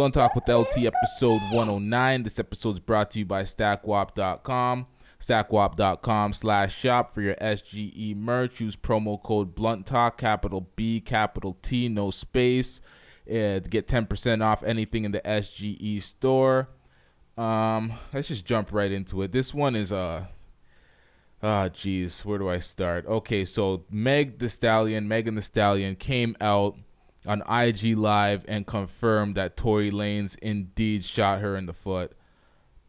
Blunt Talk with LT episode 109. This episode is brought to you by stackwap.com. stackwap.com/shop for your SGE merch. Use promo code Blunt Talk, capital B, capital T, no space, to get 10% off anything in the SGE store. Let's just jump right into it. This one is where do I start? Okay, so Megan Thee Stallion came out on IG Live and confirmed that Tory Lanez indeed shot her in the foot.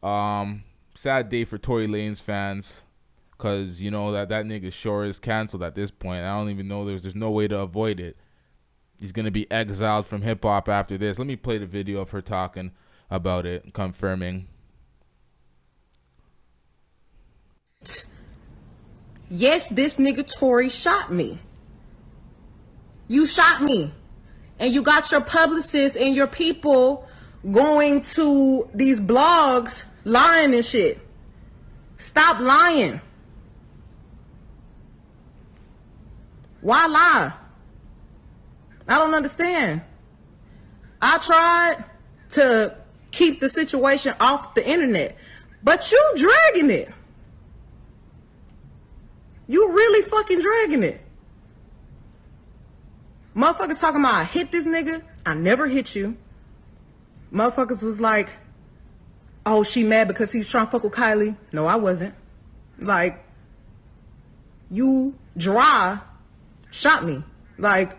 Sad day for Tory Lanez fans, because you know that nigga sure is canceled at this point. I don't even know there's no way to avoid it. He's gonna be exiled from hip hop after this. Let me play the video of her talking about it, confirming. Yes, this nigga Tory shot me. You shot me. And you got your publicists and your people going to these blogs lying and shit. Stop lying. Why lie? I don't understand. I tried to keep the situation off the internet, but you dragging it. You really fucking dragging it. Motherfuckers talking about I hit this nigga. I never hit you. Motherfuckers was like, oh, she mad because he was trying to fuck with Kylie. No, I wasn't. Like, you dry shot me. Like,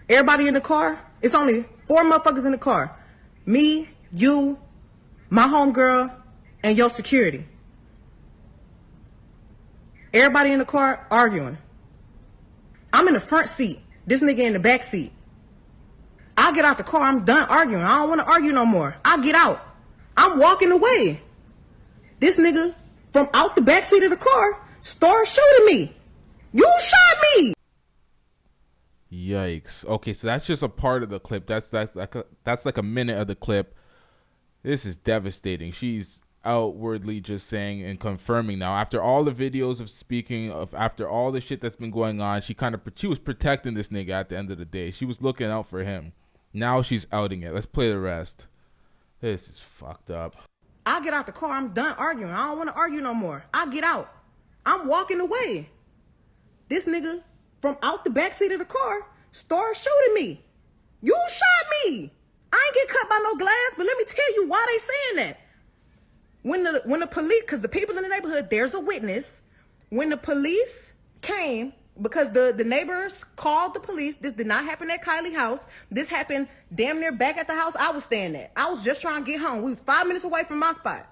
everybody in the car, it's only 4 motherfuckers in the car. Me, you, my homegirl, and your security. Everybody in the car arguing. I'm in the front seat. This nigga in the back seat. I get out the car. I'm done arguing. I don't want to argue no more. I get out. I'm walking away. This nigga from out the back seat of the car started shooting me. You shot me. Yikes. Okay, so that's just a part of the clip. That's like a minute of the clip. This is devastating. She's outwardly just saying and confirming now, after all the videos of speaking of, after all the shit that's been going on, she was protecting this nigga at the end of the day. She was looking out for him. Now she's outing it. Let's play the rest. This is fucked up. I get out the car. I'm done arguing. I don't want to argue no more. I get out. I'm walking away. This nigga from out the back seat of the car started shooting me. You shot me. I ain't get cut by no glass, but let me tell you why they saying that. When the police, because the people in the neighborhood, there's a witness. When the police came, because the neighbors called the police, this did not happen at Kylie's house. This happened damn near back at the house I was staying at. I was just trying to get home. We was 5 minutes away from my spot.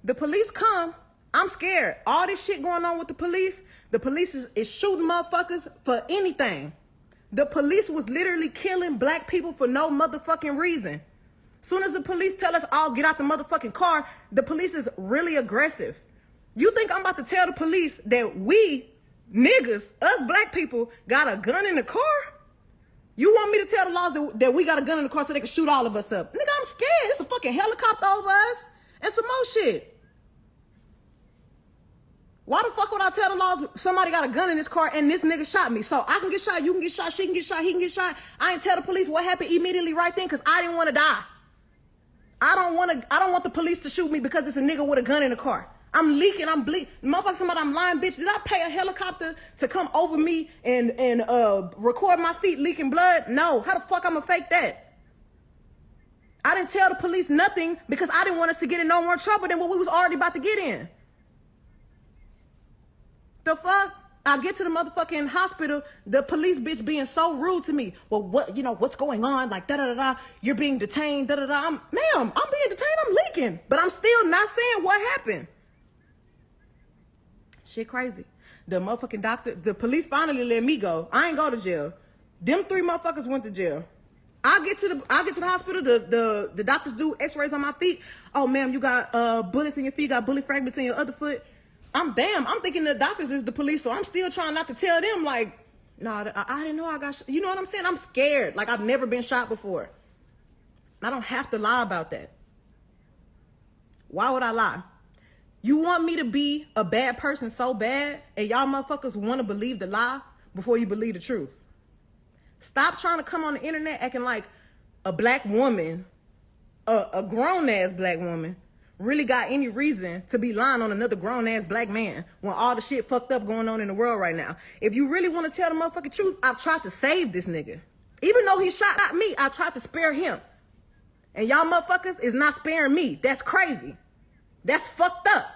The police come. I'm scared. All this shit going on with the police is shooting motherfuckers for anything. The police was literally killing black people for no motherfucking reason. Soon as the police tell us all get out the motherfucking car, the police is really aggressive. You think I'm about to tell the police that we niggas, us black people, got a gun in the car? You want me to tell the laws that we got a gun in the car so they can shoot all of us up? Nigga, I'm scared. It's a fucking helicopter over us and some more shit. Why the fuck would I tell the laws somebody got a gun in this car and this nigga shot me? So I can get shot, you can get shot, she can get shot, he can get shot. I ain't tell the police what happened immediately right then because I didn't want to die. I don't want the police to shoot me because it's a nigga with a gun in the car. I'm leaking, I'm bleeding. Motherfucker, somebody, I'm lying, bitch. Did I pay a helicopter to come over me and record my feet leaking blood? No. How the fuck I'm gonna fake that? I didn't tell the police nothing because I didn't want us to get in no more trouble than what we was already about to get in. The fuck? I get to the motherfucking hospital, the police bitch being so rude to me. Well, what's going on? Like, da-da-da-da, you're being detained, da-da-da. Ma'am, I'm being detained, I'm leaking. But I'm still not saying what happened. Shit crazy. The motherfucking doctor, the police finally let me go. I ain't go to jail. Them 3 motherfuckers went to jail. I get to the hospital, the doctors do x-rays on my feet. Oh, ma'am, you got bullets in your feet, got bullet fragments in your other foot. I'm thinking the doctors is the police, so I'm still trying not to tell them, like, no, I didn't know I got shot. You know what I'm saying? I'm scared. Like, I've never been shot before. I don't have to lie about that. Why would I lie? You want me to be a bad person so bad, and y'all motherfuckers want to believe the lie before you believe the truth. Stop trying to come on the internet acting like a black woman, a grown-ass black woman, really got any reason to be lying on another grown-ass black man when all the shit fucked up going on in the world right now. If you really want to tell the motherfucking truth, I've tried to save this nigga. Even though he shot at me, I tried to spare him. And y'all motherfuckers is not sparing me. That's crazy. That's fucked up.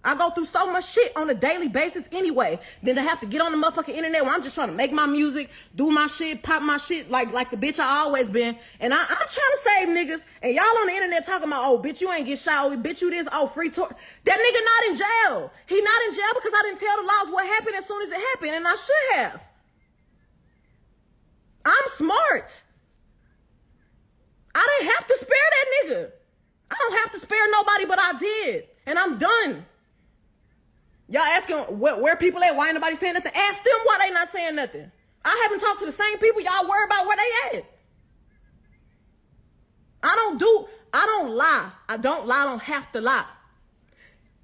I go through so much shit on a daily basis anyway. Then to have to get on the motherfucking internet where I'm just trying to make my music, do my shit, pop my shit like the bitch I always been. And I'm trying to save niggas. And y'all on the internet talking about, oh, bitch, you ain't get shot. Oh, bitch, you this. Oh, free tour. That nigga not in jail. He not in jail because I didn't tell the laws what happened as soon as it happened. And I should have. I'm smart. I didn't have to spare that nigga. I don't have to spare nobody, but I did. And I'm done. Y'all asking where people at? Why ain't nobody saying nothing? Ask them why they not saying nothing. I haven't talked to the same people. Y'all worry about where they at. I don't lie. I don't lie. I don't have to lie.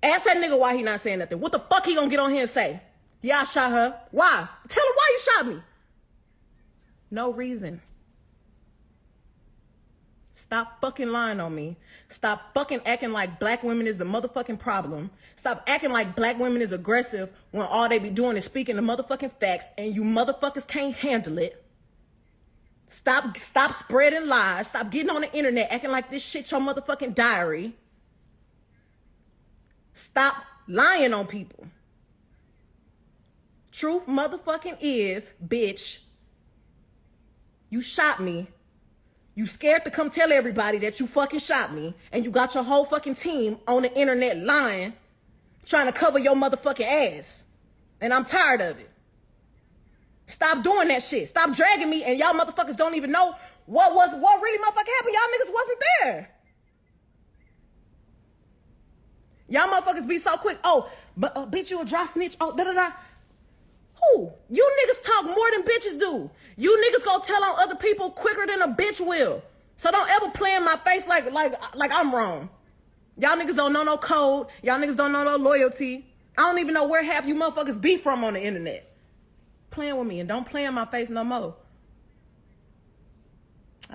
Ask that nigga why he not saying nothing. What the fuck he gonna get on here and say? Yeah, I shot her. Why? Tell him why you shot me. No reason. Stop fucking lying on me. Stop fucking acting like black women is the motherfucking problem. Stop acting like black women is aggressive when all they be doing is speaking the motherfucking facts and you motherfuckers can't handle it. Stop spreading lies. Stop getting on the internet acting like this shit your motherfucking diary. Stop lying on people. Truth motherfucking is, bitch, you shot me. You scared to come tell everybody that you fucking shot me, and you got your whole fucking team on the internet lying, trying to cover your motherfucking ass. And I'm tired of it. Stop doing that shit. Stop dragging me, and y'all motherfuckers don't even know what really motherfucking happened. Y'all niggas wasn't there. Y'all motherfuckers be so quick. Oh, but bitch, you a dry snitch. Oh, da-da-da. Who? You niggas talk more than bitches do. You niggas gonna tell on other people quicker than a bitch will. So don't ever play in my face like I'm wrong. Y'all niggas don't know no code. Y'all niggas don't know no loyalty. I don't even know where half you motherfuckers be from on the internet. Playing with me and don't play in my face no more.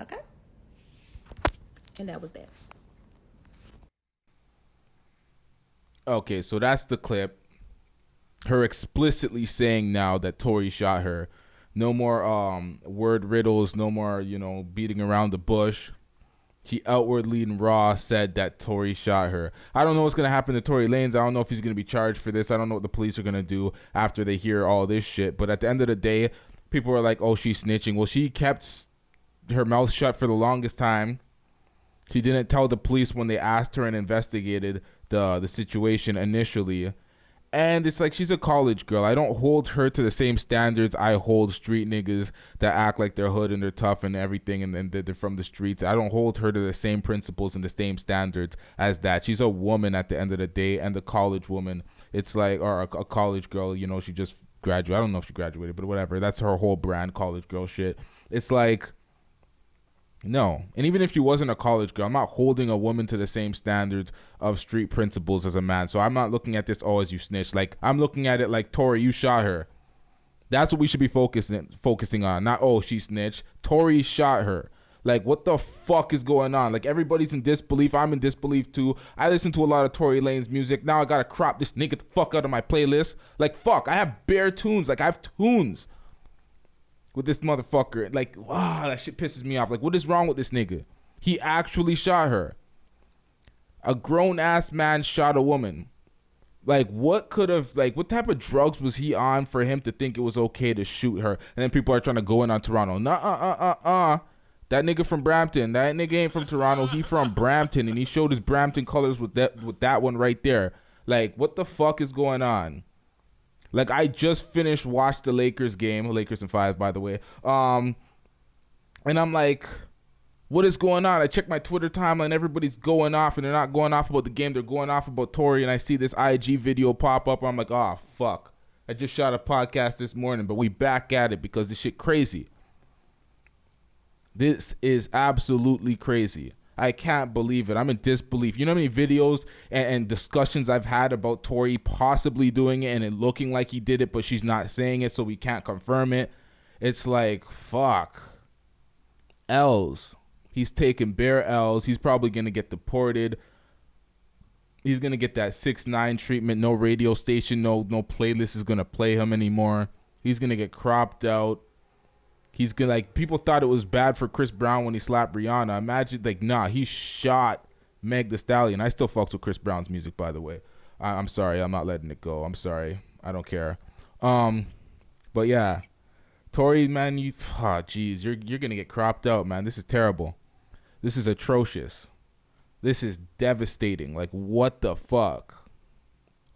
Okay? And that was that. Okay, so that's the clip. Her explicitly saying now that Tory shot her. No more word riddles, no more, beating around the bush. She outwardly and raw said that Tory shot her. I don't know what's going to happen to Tory Lanez. I don't know if he's going to be charged for this. I don't know what the police are going to do after they hear all this shit. But at the end of the day, people are like, oh, she's snitching. Well, she kept her mouth shut for the longest time. She didn't tell the police when they asked her and investigated the situation initially. And it's like she's a college girl. I don't hold her to the same standards I hold street niggas that act like they're hood and they're tough and everything and they're from the streets. I don't hold her to the same principles and the same standards as that. She's a woman at the end of the day, and the college woman, it's like, or a college girl, she just graduated. I don't know if she graduated, but whatever. That's her whole brand, college girl shit. It's like, no. And even if she wasn't a college girl, I'm not holding a woman to the same standards of street principles as a man. So I'm not looking at this, oh, as you snitch. Like, I'm looking at it like, Tory, you shot her. That's what we should be focusing on. Not, oh, she snitched. Tory shot her. Like, what the fuck is going on? Like, everybody's in disbelief. I'm in disbelief, too. I listen to a lot of Tory Lanez music. Now I gotta crop this nigga the fuck out of my playlist. Like, fuck, I have bare tunes. Like, I have tunes with this motherfucker. Like, wow, that shit pisses me off. Like, what is wrong with this nigga? He actually shot her. A grown-ass man shot a woman. Like, what type of drugs was he on for him to think it was okay to shoot her? And then people are trying to go in on Toronto. That nigga from Brampton. That nigga ain't from Toronto. He from Brampton, and he showed his Brampton colors with that one right there. Like, what the fuck is going on? Like, I just watched the Lakers game. Lakers in 5, by the way. And I'm like, what is going on? I check my Twitter timeline. Everybody's going off, and they're not going off about the game. They're going off about Tory, and I see this IG video pop up. I'm like, oh, fuck. I just shot a podcast this morning, but we back at it because this shit crazy. This is absolutely crazy. I can't believe it. I'm in disbelief. You know how many videos and discussions I've had about Tory possibly doing it and it looking like he did it, but she's not saying it, so we can't confirm it. It's like, fuck. L's. He's taking bare L's. He's probably going to get deported. He's going to get that 6ix9ine treatment. No radio station, no playlist is going to play him anymore. He's going to get cropped out. He's going to, like, people thought it was bad for Chris Brown when he slapped Rihanna. Imagine, like, nah, he shot Meg Thee Stallion. I still fucks with Chris Brown's music, by the way. I'm sorry. I'm not letting it go. I'm sorry. I don't care. But yeah, Tory, man, jeez, you're going to get cropped out, man. This is terrible. This is atrocious. This is devastating. Like, what the fuck?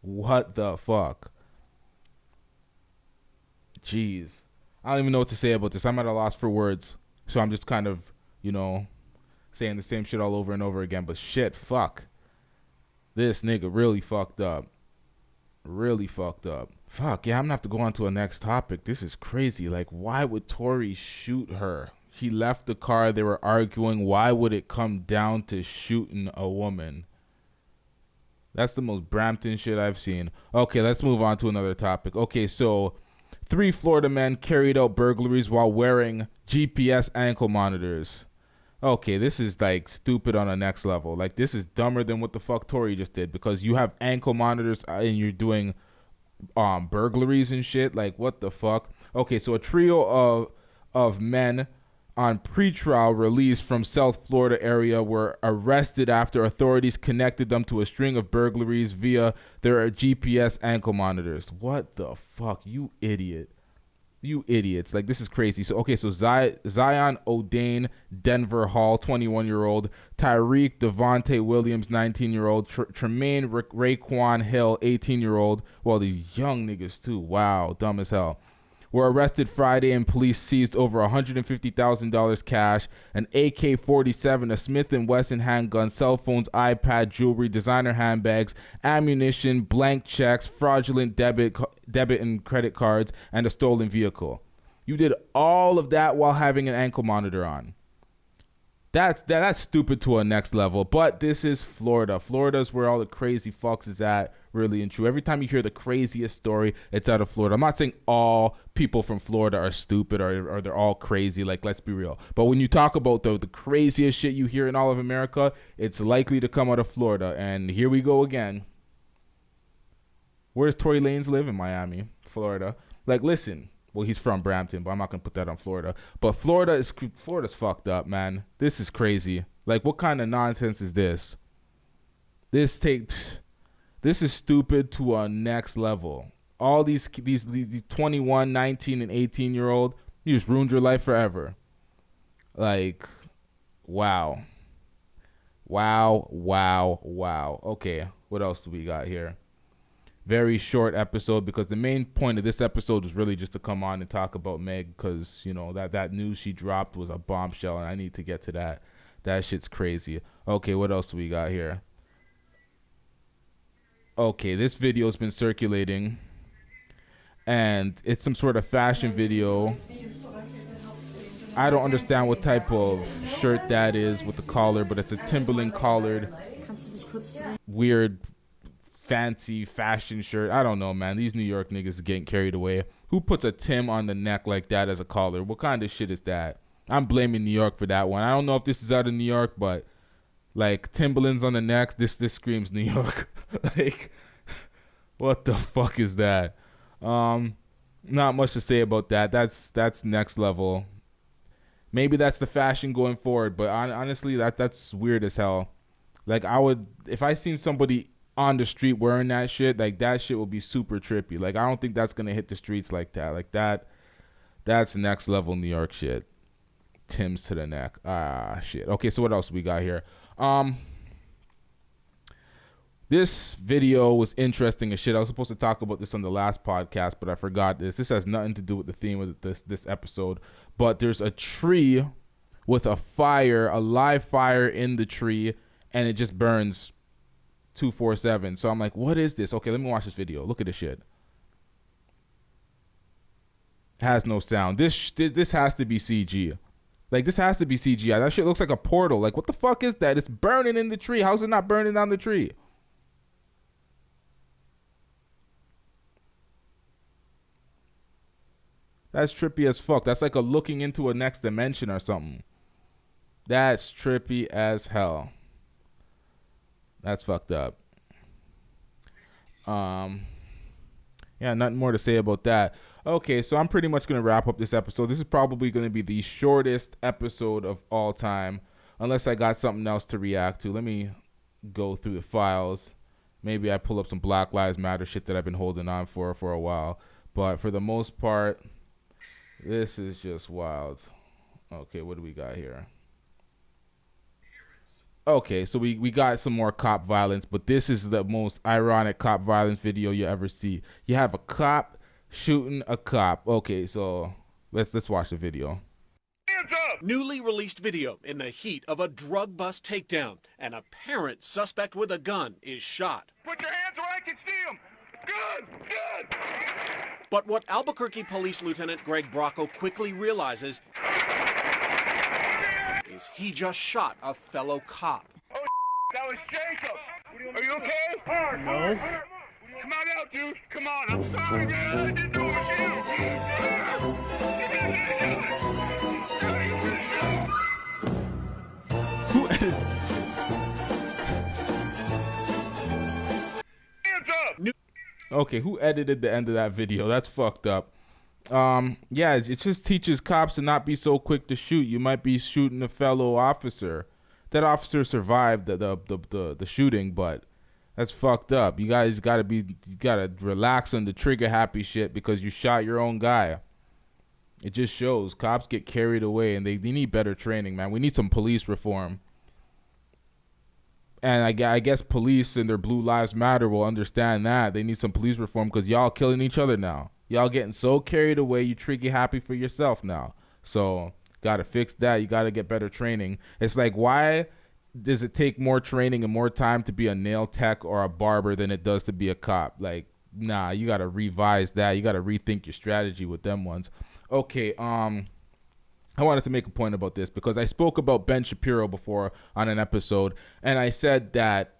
What the fuck? Jeez. I don't even know what to say about this. I'm at a loss for words. So I'm just kind of, saying the same shit all over and over again. But shit, fuck. This nigga really fucked up. Really fucked up. Fuck, yeah, I'm gonna have to go on to a next topic. This is crazy. Like, why would Tory shoot her? He left the car. They were arguing. Why would it come down to shooting a woman? That's the most Brampton shit I've seen. Okay, let's move on to another topic. Okay, so 3 Florida men carried out burglaries while wearing GPS ankle monitors. Okay, this is like stupid on a next level. Like, this is dumber than what the fuck Tory just did, because you have ankle monitors and you're doing burglaries and shit. Like, what the fuck? Okay, so a trio of men on pretrial release from South Florida area were arrested after authorities connected them to a string of burglaries via their GPS ankle monitors. What the fuck, you idiot. You idiots. Like, this is crazy. So, okay, so Zion O'Dane, Denver Hall, 21-year-old. Tyreek Devontae Williams, 19-year-old. Tremaine Raekwon Hill, 18-year-old. Well, these young niggas, too. Wow, dumb as hell. Were arrested Friday, and police seized over $150,000 cash, an AK-47, a Smith & Wesson handgun, cell phones, iPad, jewelry, designer handbags, ammunition, blank checks, fraudulent debit and credit cards, and a stolen vehicle. You did all of that while having an ankle monitor on. That's stupid to a next level. But this is Florida. Florida's where all the crazy fucks is at, really and true. Every time you hear the craziest story, it's out of Florida. I'm not saying all people from Florida are stupid or they're all crazy. Like, let's be real. But when you talk about the craziest shit you hear in all of America, it's likely to come out of Florida. And here we go again. Where does Tory Lanez live? In Miami, Florida. Like, listen. Well, he's from Brampton, but I'm not going to put that on Florida. But Florida's fucked up, man. This is crazy. Like, what kind of nonsense is this? This is stupid to a next level. All these 21, 19, and 18-year-old, you just ruined your life forever. Like, wow. Wow. Okay, what else do we got here? Very short episode, because the main point of this episode was really just to come on and talk about Meg, because, that news she dropped was a bombshell, and I need to get to that. That shit's crazy. Okay, what else do we got here? Okay, this video's been circulating, and it's some sort of fashion video. I don't understand what type of shirt that is with the collar, but it's a Timberland collared, weird, fancy fashion shirt. I don't know, man. These New York niggas are getting carried away. Who puts a Tim on the neck like that as a collar? What kind of shit is that? I'm blaming New York for that one. I don't know if this is out of New York, but like Timberlands on the neck, this screams New York. Like, what the fuck is that? Not much to say about that. That's next level. Maybe that's the fashion going forward, but honestly, that's weird as hell. Like, I would, if I seen somebody on the street wearing that shit, like, that shit would be super trippy. Like, I don't think that's gonna hit the streets like that. Like, that's next level New York shit. Tim's to the neck. Shit. Okay, so what else we got here? This video was interesting as shit. I was supposed to talk about this on the last podcast, but I forgot this. This has nothing to do with the theme of this episode. But there's a tree with a fire, a live fire in the tree, and it just burns 247. So I'm like, what is this? Okay, let me watch this video. Look at this shit. Has no sound. This has to be CG. Like, this has to be CGI. That shit looks like a portal. Like, what the fuck is that? It's burning in the tree. How's it not burning down the tree? That's trippy as fuck. That's like a looking into a next dimension or something. That's trippy as hell. That's fucked up. Yeah, nothing more to say about that. Okay, so I'm pretty much going to wrap up this episode. This is probably going to be the shortest episode of all time, unless I got something else to react to. Let me go through the files. Maybe I pull up some Black Lives Matter shit that I've been holding on for a while. But for the most part, this is just wild. Okay, what do we got here? Okay, so we got some more cop violence, but this is the most ironic cop violence video you ever see. You have a cop shooting a cop. Okay, so let's watch the video. Hands up! Newly released video in the heat of a drug bust takedown. An apparent suspect with a gun is shot. Put your hands where I can see them. Good. But what Albuquerque Police Lieutenant Greg Bracco quickly realizes is he just shot a fellow cop. Oh, that was Jacob. Are you okay? No. Come on out, dude. Come on. I'm sorry, man. I didn't know it was you. Hands up. Okay, who edited the end of that video? That's fucked up. Yeah, it just teaches cops to not be so quick to shoot. You might be shooting a fellow officer. That officer survived the shooting, but that's fucked up. You guys gotta relax on the trigger happy shit because you shot your own guy. It just shows cops get carried away and they need better training, man. We need some police reform. And I guess police and their Blue Lives Matter will understand that. They need some police reform because y'all killing each other now. Y'all getting so carried away, you trigger happy for yourself now. So, got to fix that. You got to get better training. It's like, why does it take more training and more time to be a nail tech or a barber than it does to be a cop? Like, nah, you got to revise that. You got to rethink your strategy with them ones. Okay, I wanted to make a point about this because I spoke about Ben Shapiro before on an episode, and I said that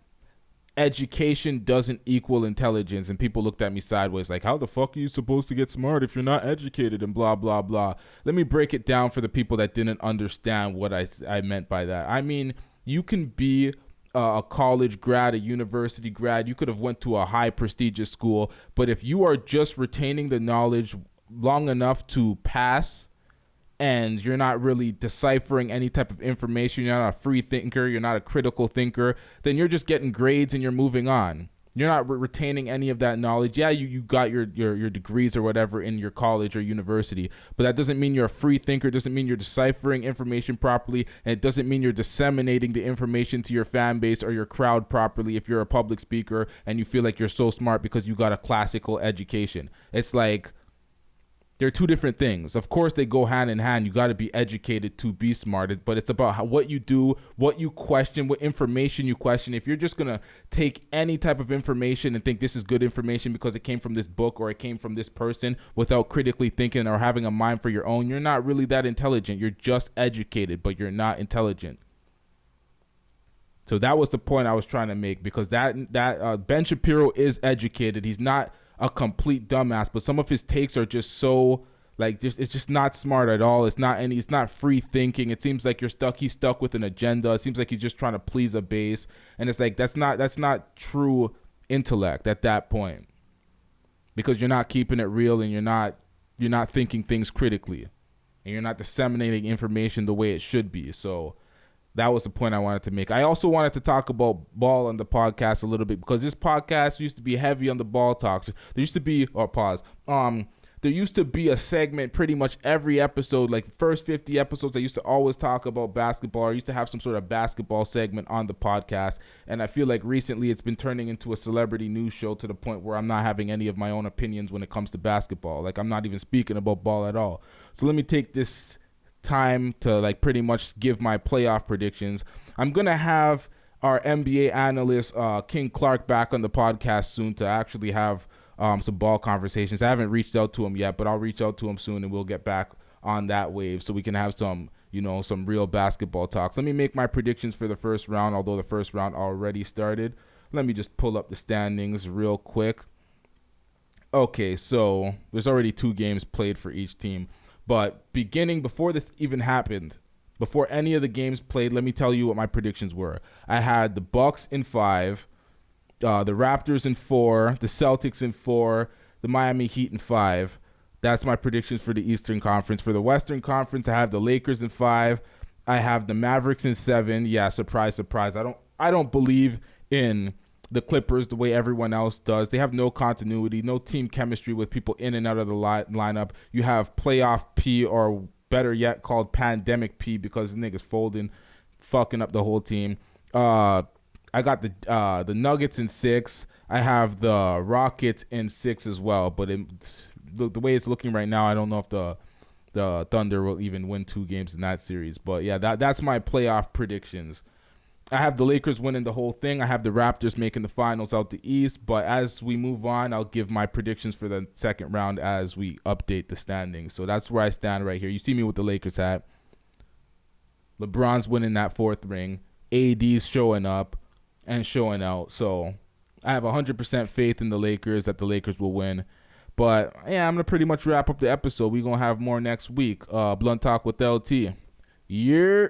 education doesn't equal intelligence, and people looked at me sideways like, how the fuck are you supposed to get smart if you're not educated and blah, blah, blah. Let me break it down for the people that didn't understand what I meant by that. I mean, you can be a college grad, a university grad. You could have went to a high prestigious school, but if you are just retaining the knowledge long enough to pass and you're not really deciphering any type of information, you're not a free thinker, you're not a critical thinker, then you're just getting grades and you're moving on. You're not retaining any of that knowledge. Yeah, you got your degrees or whatever in your college or university, but that doesn't mean you're a free thinker. It doesn't mean you're deciphering information properly, and it doesn't mean you're disseminating the information to your fan base or your crowd properly if you're a public speaker and you feel like you're so smart because you got a classical education. It's like, they're two different things. Of course, they go hand in hand. You got to be educated to be smart, but it's about what you do, what you question, what information you question. If you're just going to take any type of information and think this is good information because it came from this book or it came from this person without critically thinking or having a mind for your own, you're not really that intelligent. You're just educated, but you're not intelligent. So that was the point I was trying to make, because that Ben Shapiro is educated. He's not a complete dumbass, but some of his takes are just so like it's just not smart at all. It's not free thinking. It seems like he's stuck with an agenda. It seems like he's just trying to please a base, and it's like that's not true intellect at that point, because you're not keeping it real and you're not thinking things critically, and you're not disseminating information the way it should be. So that was the point I wanted to make. I also wanted to talk about ball on the podcast a little bit, because this podcast used to be heavy on the ball talks. There used to be, there used to be a segment pretty much every episode, like the first 50 episodes, I used to always talk about basketball. I used to have some sort of basketball segment on the podcast. And I feel like recently it's been turning into a celebrity news show to the point where I'm not having any of my own opinions when it comes to basketball. Like, I'm not even speaking about ball at all. So let me take this time to like pretty much give my playoff predictions. I'm gonna have our NBA analyst King Clark back on the podcast soon to actually have some ball conversations. I haven't reached out to him yet, but I'll reach out to him soon and we'll get back on that wave so we can have some real basketball talks. Let me make my predictions for the first round, although the first round already started. Let me just pull up the standings real quick. Okay, so there's already 2 games played for each team. But before this even happened, before any of the games played, let me tell you what my predictions were. I had the Bucks in 5, the Raptors in 4, the Celtics in 4, the Miami Heat in 5. That's my predictions for the Eastern Conference. For the Western Conference, I have the Lakers in 5. I have the Mavericks in 7. Yeah, surprise, surprise. I don't believe in the Clippers the way everyone else does. They have no continuity, no team chemistry with people in and out of the lineup. You have playoff P, or better yet called pandemic P, because the niggas folding, fucking up the whole team. I got the Nuggets in 6. I have the Rockets in 6 as well. But the way it's looking right now, I don't know if the Thunder will even win 2 games in that series. But yeah, that's my playoff predictions. I have the Lakers winning the whole thing. I have the Raptors making the finals out the East. But as we move on, I'll give my predictions for the second round as we update the standings. So that's where I stand right here. You see me with the Lakers hat. LeBron's winning that 4th ring. AD's showing up and showing out. So I have 100% faith in the Lakers that the Lakers will win. But yeah, I'm going to pretty much wrap up the episode. We're going to have more next week. Blunt Talk with LT. Yeah.